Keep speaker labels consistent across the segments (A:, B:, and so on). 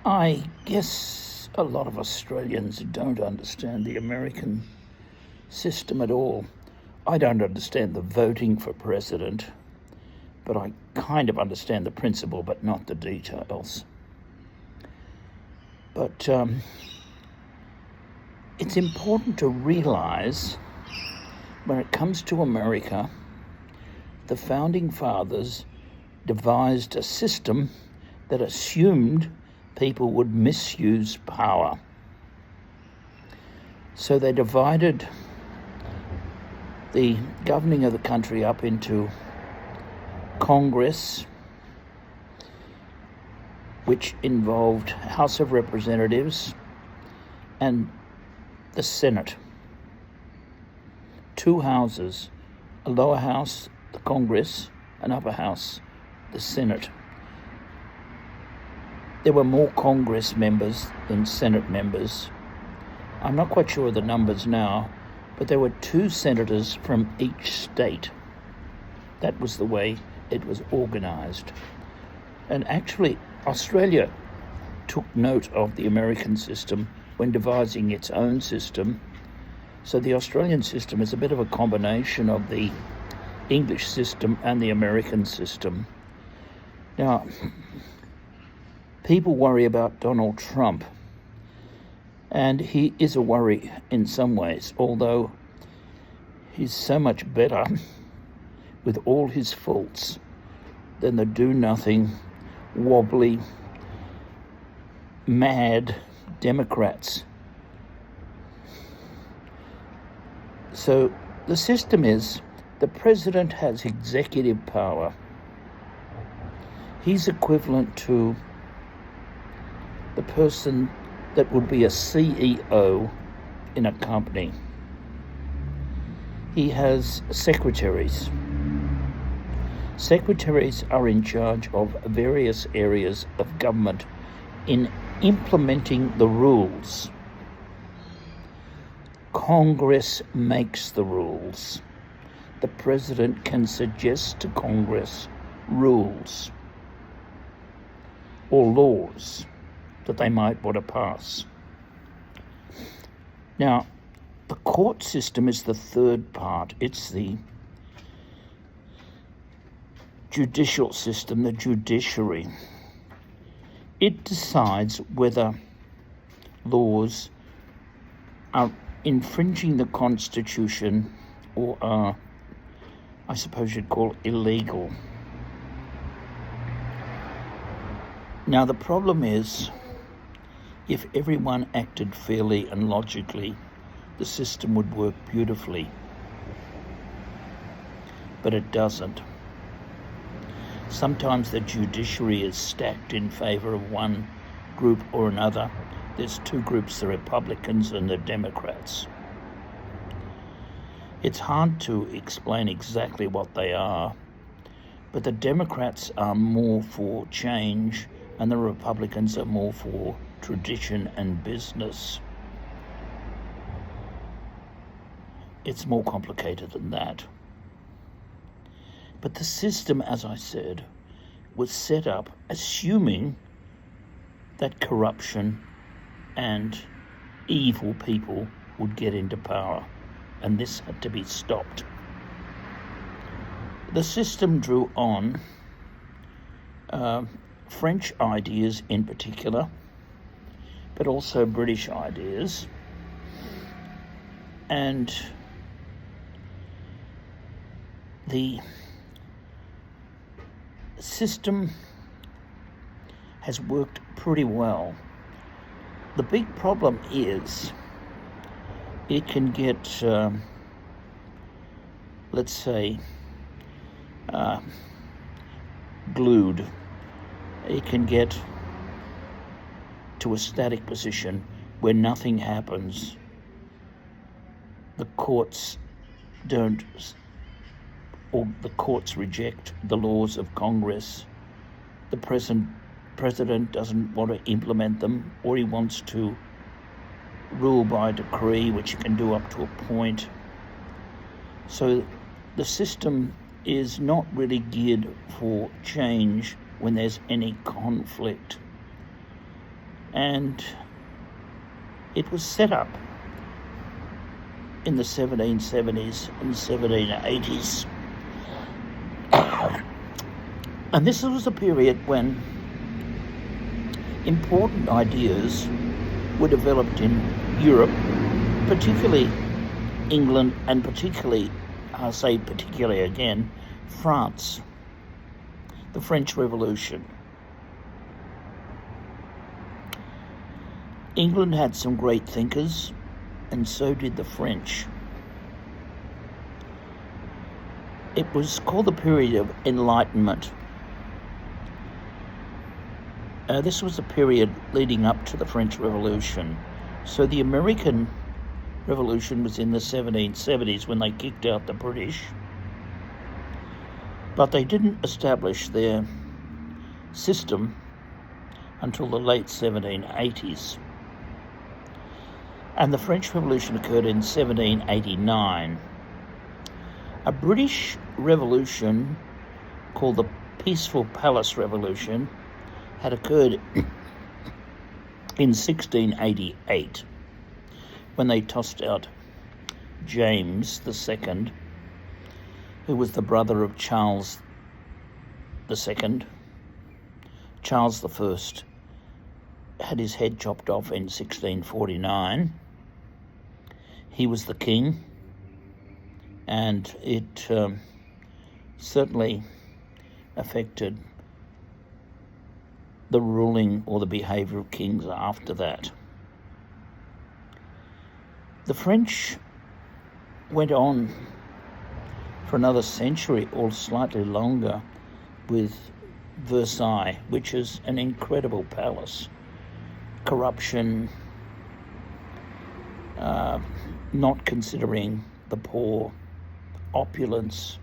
A: I guess a lot of Australians don't understand the American system at all. I don't understand the voting for president, but I kind of understand the principle, but not the details. But it's important to realize when it comes to America, the Founding Fathers devised a system that assumed people would misuse power. So they divided the governing of the country up into Congress, which involved House of Representatives, and the Senate. Two houses, a lower house, the Congress, an upper house, the Senate. There were more Congress members than Senate members. I'm not quite sure of the numbers now, but there were two senators from each state. That was the way it was organized. And actually, Australia took note of the American system when devising its own system. So the Australian system is a bit of a combination of the English system and the American system. Now, people worry about Donald Trump, and he is a worry in some ways, although he's so much better with all his faults than the do-nothing, wobbly, mad Democrats. So the system is the president has executive power. He's equivalent to the person that would be a CEO in a company. He has secretaries. Secretaries are in charge of various areas of government in implementing the rules. Congress makes the rules. The president can suggest to Congress rules or laws that they might want to pass. Now, the court system is the third part. It's the judicial system, the judiciary. It decides whether laws are infringing the Constitution or are, I suppose you'd call, illegal. Now, the problem is, if everyone acted fairly and logically, the system would work beautifully. But it doesn't. Sometimes the judiciary is stacked in favor of one group or another. There's two groups, the Republicans and the Democrats. It's hard to explain exactly what they are, but the Democrats are more for change and the Republicans are more for tradition and business. It's more complicated than that. But the system, as I said, was set up assuming that corruption and evil people would get into power, and this had to be stopped. The system drew on French ideas in particular, but also British ideas, and the system has worked pretty well. The big problem is it can get, let's say, glued. It can get to a static position where nothing happens. The courts don't, or the courts reject the laws of Congress. The president doesn't want to implement them, or he wants to rule by decree, which he can do up to a point. So the system is not really geared for change when there's any conflict. and it was set up in the 1770s and 1780s. And this was a period when important ideas were developed in Europe, particularly England, and particularly again, France, the French Revolution. England had some great thinkers, and so did the French. It was called the period of Enlightenment. This was the period leading up to the French Revolution. So the American Revolution was in the 1770s when they kicked out the British, but they didn't establish their system until the late 1780s. And the French Revolution occurred in 1789. A British revolution called the Peaceful Palace Revolution had occurred in 1688 when they tossed out James II, who was the brother of Charles II. Charles I had his head chopped off in 1649. He was the king, and it certainly affected the ruling or the behaviour of kings after that. The French went on for another century or slightly longer with Versailles, which is an incredible palace. Corruption, not considering the poor, opulence,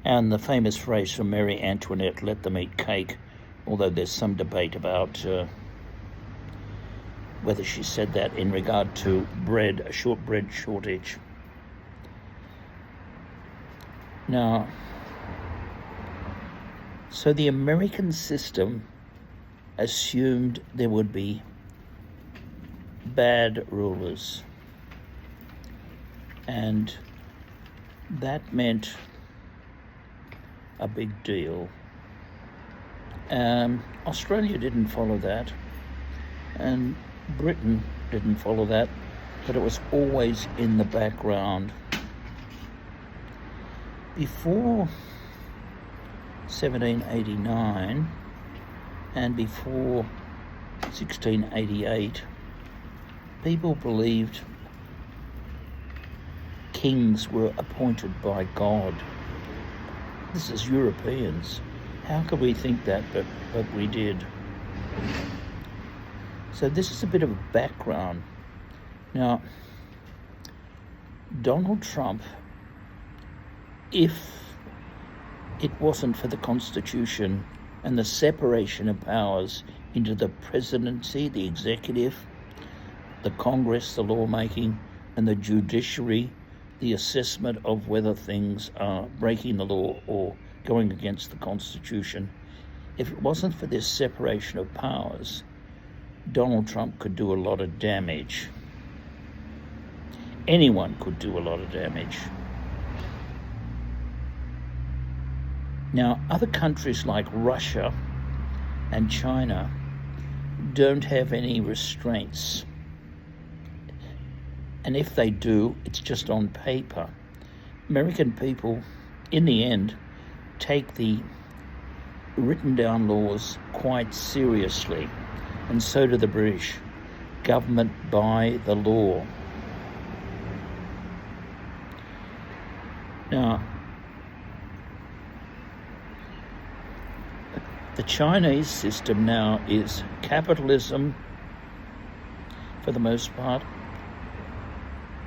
A: and the famous phrase from Mary Antoinette, "Let them eat cake," although there's some debate about whether she said that in regard to bread, a bread shortage. Now, so the American system assumed there would be bad rulers, and that meant a big deal. Australia didn't follow that, and Britain didn't follow that, but it was always in the background. Before 1789 and before 1688, people believed kings were appointed by God. This is Europeans. How could we think that, but we did. So this is a bit of a background. Now, Donald Trump, if it wasn't for the Constitution and the separation of powers into the presidency, the executive, the Congress, the lawmaking, and the judiciary, the assessment of whether things are breaking the law or going against the Constitution, if it wasn't for this separation of powers, Donald Trump could do a lot of damage. Anyone could do a lot of damage. Now, other countries like Russia and China don't have any restraints. And if they do, it's just on paper. American people, in the end, take the written down laws quite seriously, and so do the British. Government by the law. Now, the Chinese system now is capitalism for the most part,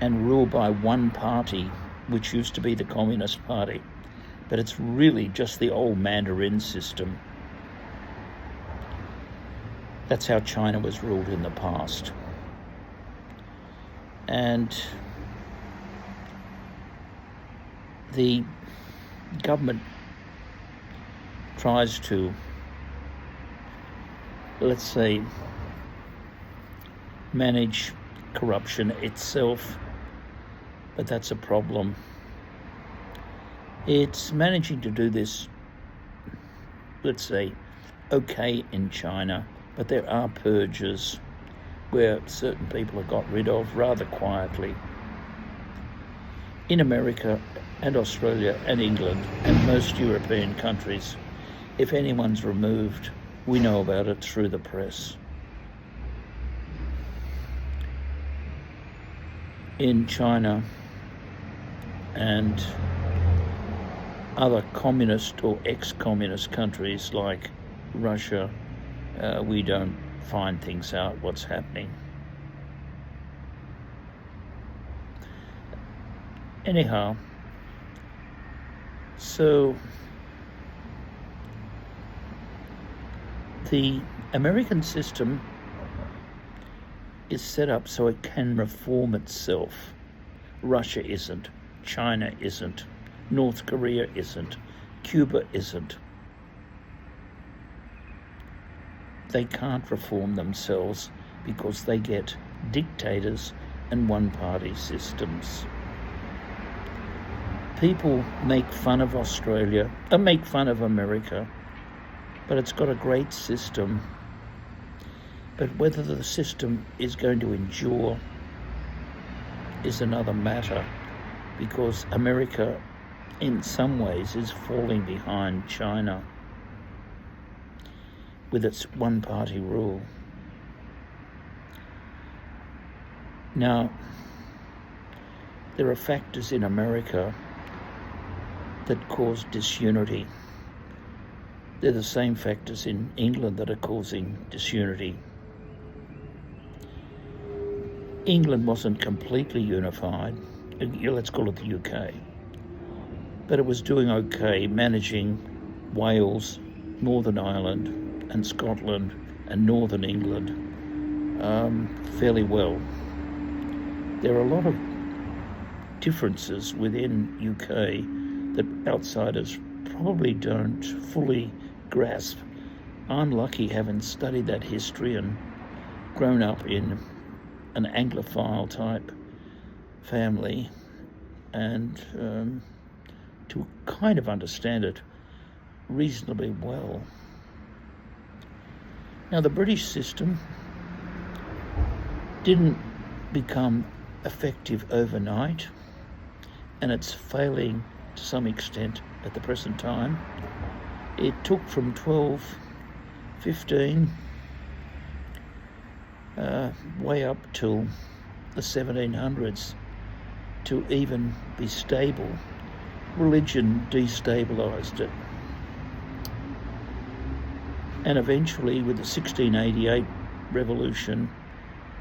A: and ruled by one party, which used to be the Communist Party. But it's really just the old Mandarin system. That's how China was ruled in the past. And the government tries to let's say, manage corruption itself, but that's a problem. It's managing to do this, let's say, okay in China, but there are purges where certain people are got rid of rather quietly. In America and Australia and England and most European countries, if anyone's removed, we know about it through the press. In China and other communist or ex-communist countries like Russia, we don't find things out what's happening. Anyhow, so the American system is set up so it can reform itself. Russia isn't, China isn't, North Korea isn't, Cuba isn't. They can't reform themselves because they get dictators and one-party systems. People make fun of Australia, make fun of America, but it's got a great system. But whether the system is going to endure is another matter, because America, in some ways, is falling behind China with its one-party rule. Now, there are factors in America that cause disunity. They're the same factors in England that are causing disunity. England wasn't completely unified, let's call it the UK, but it was doing okay, managing Wales, Northern Ireland and Scotland and Northern England fairly well. There are a lot of differences within UK that outsiders probably don't fully grasp. I'm lucky, having studied that history and grown up in an Anglophile type family, and to kind of understand it reasonably well. Now, the British system didn't become effective overnight, and it's failing to some extent at the present time. It took from 1215 way up till the 1700s to even be stable. Religion destabilised it. And eventually, with the 1688 revolution,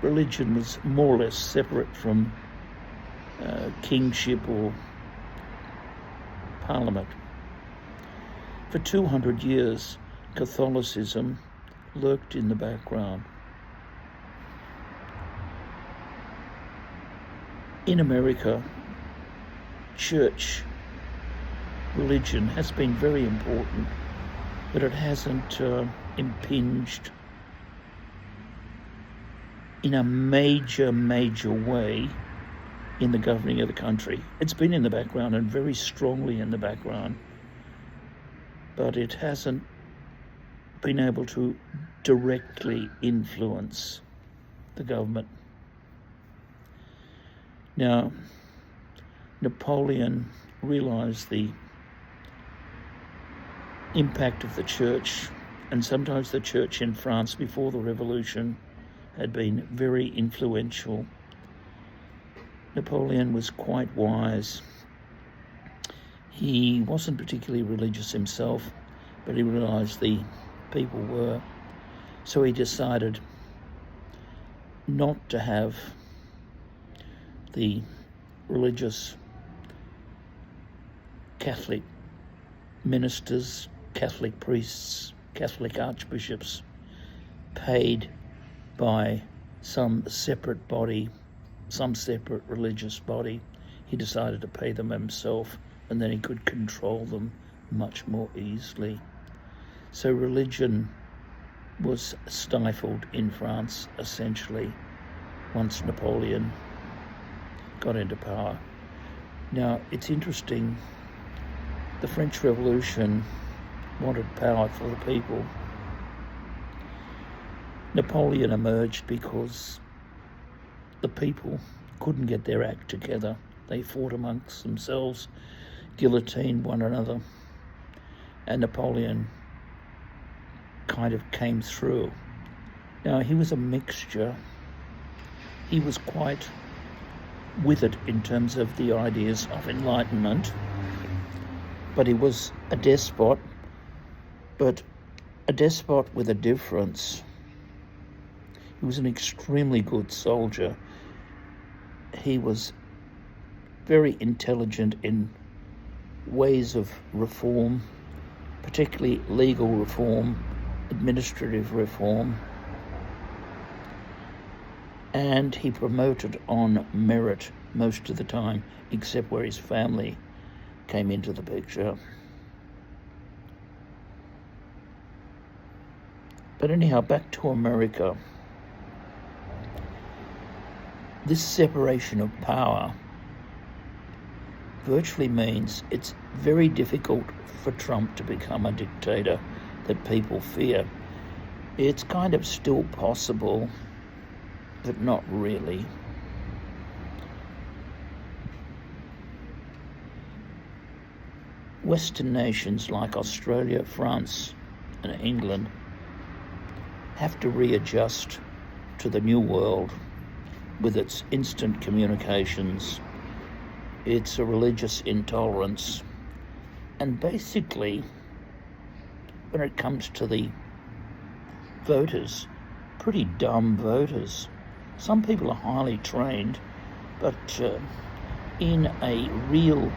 A: religion was more or less separate from kingship or parliament. For 200 years, Catholicism lurked in the background. In America, church religion has been very important, but it hasn't impinged in a major way in the governing of the country. It's been in the background, and very strongly in the background, but it hasn't been able to directly influence the government. Now, Napoleon realised the impact of the church, and sometimes the church in France before the revolution had been very influential. Napoleon was quite wise. He wasn't particularly religious himself, but he realised the people were. So he decided not to have the religious Catholic ministers, Catholic priests, Catholic archbishops paid by some separate body, some separate religious body. He decided to pay them himself, and then he could control them much more easily. So religion was stifled in France, essentially, once Napoleon got into power. Now, it's interesting, the French Revolution wanted power for the people. Napoleon emerged because the people couldn't get their act together. They fought amongst themselves, guillotined one another, and Napoleon kind of came through. Now, he was a mixture. He was quite with it in terms of the ideas of enlightenment, but he was a despot, but a despot with a difference. He was an extremely good soldier. He was very intelligent in ways of reform, particularly legal reform, administrative reform, and he promoted on merit most of the time, except where his family came into the picture. But anyhow, back to America. This separation of power virtually means it's very difficult for Trump to become a dictator that people fear. It's kind of still possible, but not really. Western nations like Australia, France, and England have to readjust to the new world with its instant communications, its religious intolerance, and basically, when it comes to the voters, pretty dumb voters. Some people are highly trained, but in a real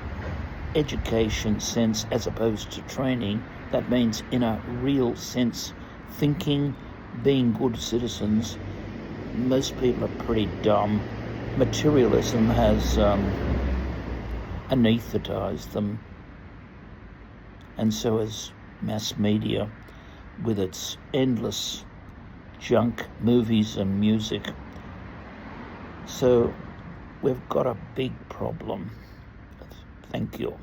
A: education sense as opposed to training, that means in a real sense, thinking, being good citizens, most people are pretty dumb. Materialism has anesthetized them, and so has mass media with its endless junk movies and music. So we've got a big problem. Thank you.